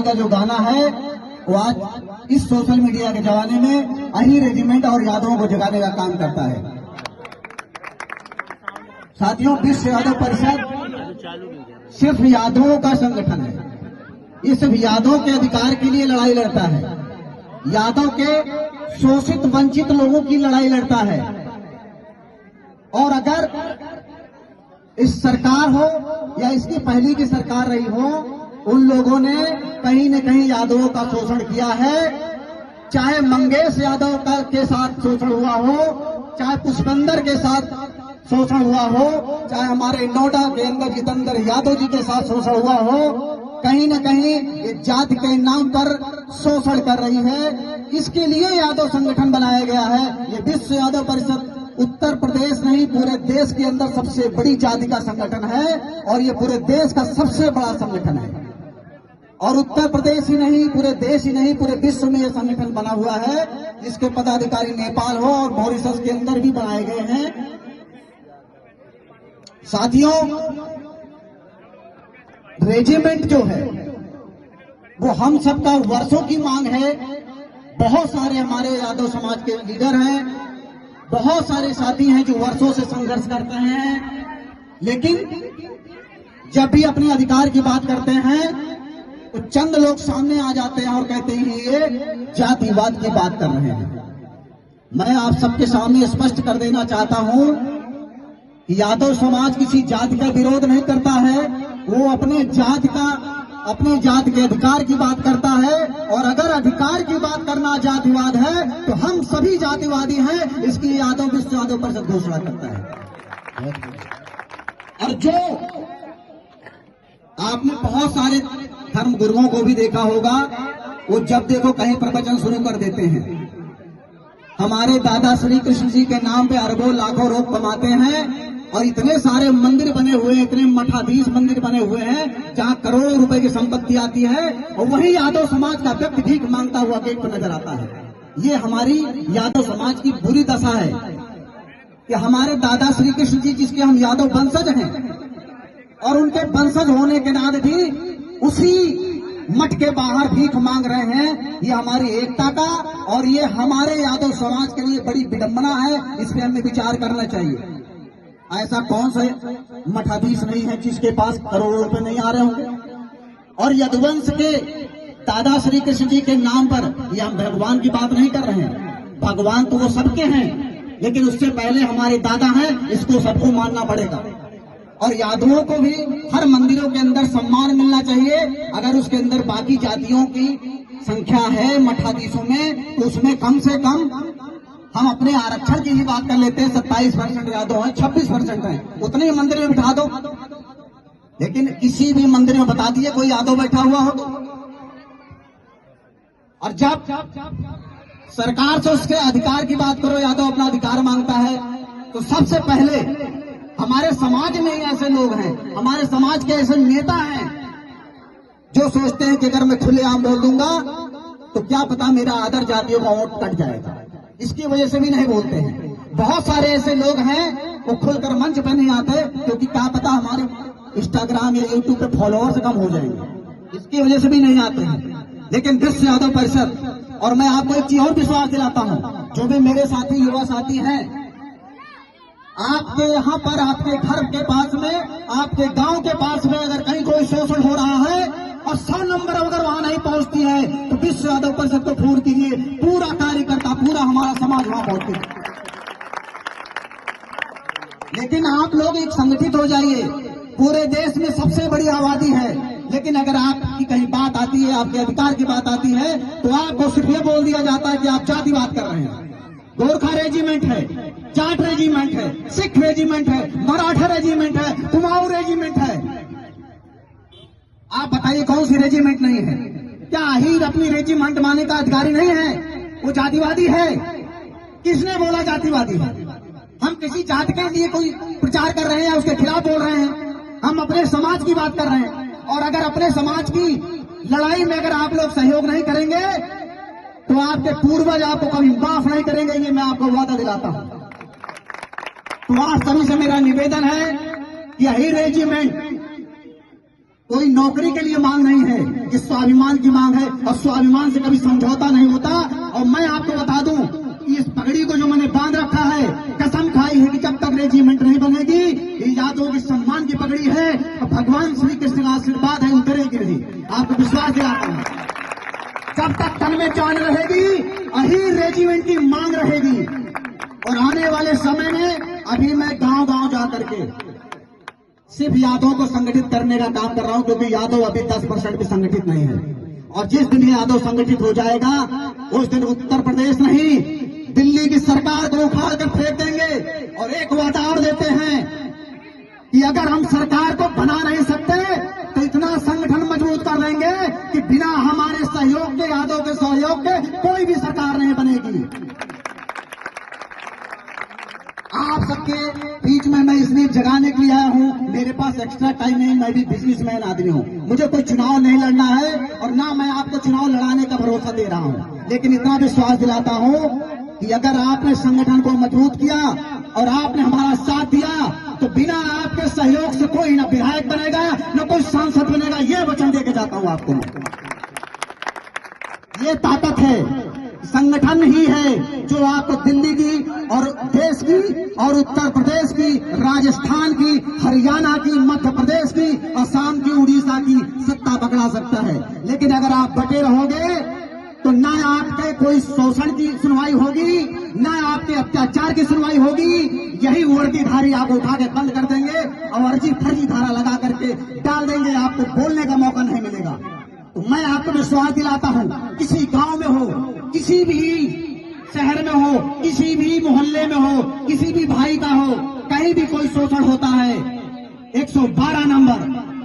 का जो गाना है वो आज इस सोशल मीडिया के जमाने में अही रेजिमेंट और यादवों को जगाने का काम करता है। साथियों, विश्व यादव परिषद सिर्फ यादवों का संगठन है। ये सिर्फ यादवों के अधिकार के लिए लड़ाई लड़ता है, यादव के शोषित वंचित लोगों की लड़ाई लड़ता है। और अगर इस सरकार हो या इसकी पहली की सरकार रही हो, उन लोगों ने कहीं न कहीं यादवों का शोषण किया है। चाहे मंगेश यादव का के साथ शोषण हुआ हो, चाहे पुष्पेंद्र के साथ शोषण हुआ हो, चाहे हमारे नोएडा के अंदर जितेंद्र यादव जी के साथ शोषण हुआ हो, कहीं न कहीं ये जाति के नाम पर शोषण कर रही है। इसके लिए यादव संगठन बनाया गया है। ये विश्व यादव परिषद उत्तर प्रदेश नहीं, पूरे देश के अंदर सबसे बड़ी जाति का संगठन है और ये पूरे देश का सबसे बड़ा संगठन है। और उत्तर प्रदेश ही नहीं, पूरे देश ही नहीं, पूरे विश्व में ये संगठन बना हुआ है, जिसके पदाधिकारी नेपाल हो और मॉरिशस के अंदर भी बनाए गए हैं। साथियों, रेजिमेंट जो है वो हम सबका वर्षों की मांग है। बहुत सारे हमारे यादव समाज के लीडर हैं, बहुत सारे साथी हैं जो वर्षों से संघर्ष करते हैं, लेकिन जब भी अपने अधिकार की बात करते हैं तो चंद लोग सामने आ जाते हैं और कहते हैं ये जातिवाद की बात कर रहे हैं। मैं आप सबके सामने स्पष्ट कर देना चाहता हूं कि यादव समाज किसी जाति का विरोध नहीं करता है, वो अपने जाति के अधिकार की बात करता है। और अगर अधिकार की बात करना जातिवाद है तो हम सभी जातिवादी हैं, इसकी यादव विश्व यादव परिषद घोषणा करता है। और जो आपने बहुत सारे धर्म गुरुओं को भी देखा होगा, वो जब देखो कहीं प्रवचन शुरू कर देते हैं। हमारे दादा श्री कृष्ण जी के नाम पे अरबों लाखों लोग कमाते हैं और इतने सारे मंदिर बने हुए हैं, इतने मठाधीश मंदिर बने हुए हैं जहां करोड़ों रुपए की संपत्ति आती है, और वही यादव समाज का व्यक्ति भीख मांगता हुआ गेट पर नजर आता है। ये हमारी यादव समाज की बुरी दशा है कि हमारे दादा श्री कृष्ण जी, जिसके हम यादव वंशज हैं, और उनके वंशज होने के नाते भी उसी मठ के बाहर भीख मांग रहे हैं। ये हमारी एकता का और ये हमारे यादव समाज के लिए बड़ी विडंबना है। इस पर हमें विचार करना चाहिए। ऐसा कौन सा मठाधीश नहीं है जिसके पास करोड़ों रुपए नहीं आ रहे होंगे? और यदुवंश के दादा श्री कृष्ण जी के नाम पर, ये हम भगवान की बात नहीं कर रहे हैं, भगवान तो वो सबके हैं, लेकिन उससे पहले हमारे दादा हैं, इसको सबको मानना पड़ेगा। और यादवों को भी हर मंदिरों के अंदर सम्मान मिलना चाहिए। अगर उसके अंदर बाकी जातियों की संख्या है मठाधीशों में, तो उसमें कम से कम हम अपने आरक्षण की ही बात कर लेते हैं। 27% यादव हैं, 26% हैं, उतने ही मंदिर में बिठा दो। लेकिन किसी भी मंदिर में बता दिए कोई यादव बैठा हुआ हो तो, और जब सरकार से उसके अधिकार की बात करो, यादव अपना अधिकार मांगता है, तो सबसे पहले हमारे समाज में ही ऐसे लोग हैं, हमारे समाज के ऐसे नेता हैं जो सोचते हैं कि अगर मैं खुलेआम बोल दूंगा तो क्या पता मेरा आदर जातियों का वोट कट जाएगा, इसकी वजह से भी नहीं बोलते हैं। बहुत सारे ऐसे लोग हैं वो खुलकर मंच पर नहीं आते क्योंकि क्या पता हमारे इंस्टाग्राम या यूट्यूब पे फॉलोअर्स कम हो जाएंगे, इसकी वजह से भी नहीं आते हैं। लेकिन विश्व यादव परिषद, और मैं आपको एक चीज और विश्वास दिलाता हूं, जो भी मेरे साथी युवा साथी हैं, आपके यहाँ पर, आपके घर के पास में, आपके गांव के पास में अगर कहीं कोई शोषण हो रहा है और 100 नंबर अगर वहां नहीं पहुंचती है तो विश्व यादव परिषद को फोन कीजिए, पूरा कार्यकर्ता, पूरा हमारा समाज वहां पहुंचते। लेकिन आप लोग एक संगठित हो जाइए। पूरे देश में सबसे बड़ी आबादी है, लेकिन अगर आपकी कहीं बात आती है, आपके अधिकार की बात आती है, तो आपको सिर्फ ये बोल दिया जाता है कि आप जातिवाद कर रहे हैं। गोरखा रेजिमेंट है, जाट रेजिमेंट है, सिख रेजिमेंट है, मराठा रेजिमेंट है, कुमाऊं रेजिमेंट है। आप बताइए कौन सी रेजिमेंट नहीं है? क्या अहीर अपनी रेजिमेंट मानने का अधिकारी नहीं है? वो जातिवादी है। किसने बोला जातिवादी है? हम किसी जाति के लिए कोई प्रचार कर रहे हैं, उसके खिलाफ बोल रहे हैं? हम अपने समाज की बात कर रहे हैं। और अगर अपने समाज की लड़ाई में अगर आप लोग सहयोग नहीं करेंगे तो आपके पूर्वज आपको कभी माफ नहीं करेंगे, ये मैं आपको वादा दिलाता हूं। तो आज सभी से मेरा निवेदन है कि यही रेजिमेंट कोई नौकरी के लिए मांग नहीं है, ये स्वाभिमान की मांग है और स्वाभिमान से कभी समझौता नहीं होता। और मैं आपको बता दूं, इस पगड़ी को जो मैंने बांध रखा है, कसम खाई है कि जब तक रेजिमेंट नहीं बनेगी, ये यादव की सम्मान की पगड़ी है और भगवान श्री कृष्ण का आशीर्वाद है, उतरेगी नहीं। आपको विश्वास दिलाता हूं, जब तक तन में जान रहेगी अहीर रेजिमेंट की मांग रहेगी। और आने वाले समय में अभी मैं गांव गांव जा करके सिर्फ यादव को संगठित करने का काम कर रहा हूं, क्योंकि यादव अभी 10% भी संगठित नहीं है। और जिस दिन यादव संगठित हो जाएगा, उस दिन उत्तर प्रदेश नहीं, दिल्ली की सरकार को उखाड़ कर फेंक देंगे। और एक वादा और देते हैं कि अगर हम सरकार को बना नहीं सकते तो इतना संगठन मजबूत कर देंगे कि बिना हमारे सहयोग के, यादव के सहयोग के, कोई भी सरकार नहीं बनेगी। आप सबके बीच में मैं इसलिए जगाने के लिए आया हूं, मेरे पास एक्स्ट्रा टाइम नहीं, मैं भी बिजनेसमैन आदमी हूं, मुझे कोई चुनाव नहीं लड़ना है और ना मैं आपको चुनाव लड़ाने का भरोसा दे रहा हूं। लेकिन इतना विश्वास दिलाता हूं कि अगर आपने संगठन को मजबूत किया और आपने हमारा साथ दिया, तो बिना आपके सहयोग से कोई ना विधायक बनेगा न कोई सांसद बनेगा, ये वचन देके जाता हूं आपको। ये ताकत है, संगठन ही है जो आपको दिल्ली की और देश की और उत्तर प्रदेश की, राजस्थान की, हरियाणा की, मध्य प्रदेश की, असम की, उड़ीसा की सत्ता पकड़ा सकता है। लेकिन अगर आप बटे रहोगे तो ना आपके कोई शोषण की सुनवाई होगी, ना आपके अत्याचार की सुनवाई होगी। यही वर्दीधारी आपको उठा के बंद कर देंगे और अर्जी फर्जी धारा लगा करके डाल देंगे, आपको बोलने का मौका नहीं मिलेगा। तो मैं आपको विश्वास दिलाता हूं, किसी गांव में हो, किसी भी शहर में हो, किसी भी मोहल्ले में हो, किसी भी भाई का हो, कहीं भी कोई शोषण होता है, 112 नंबर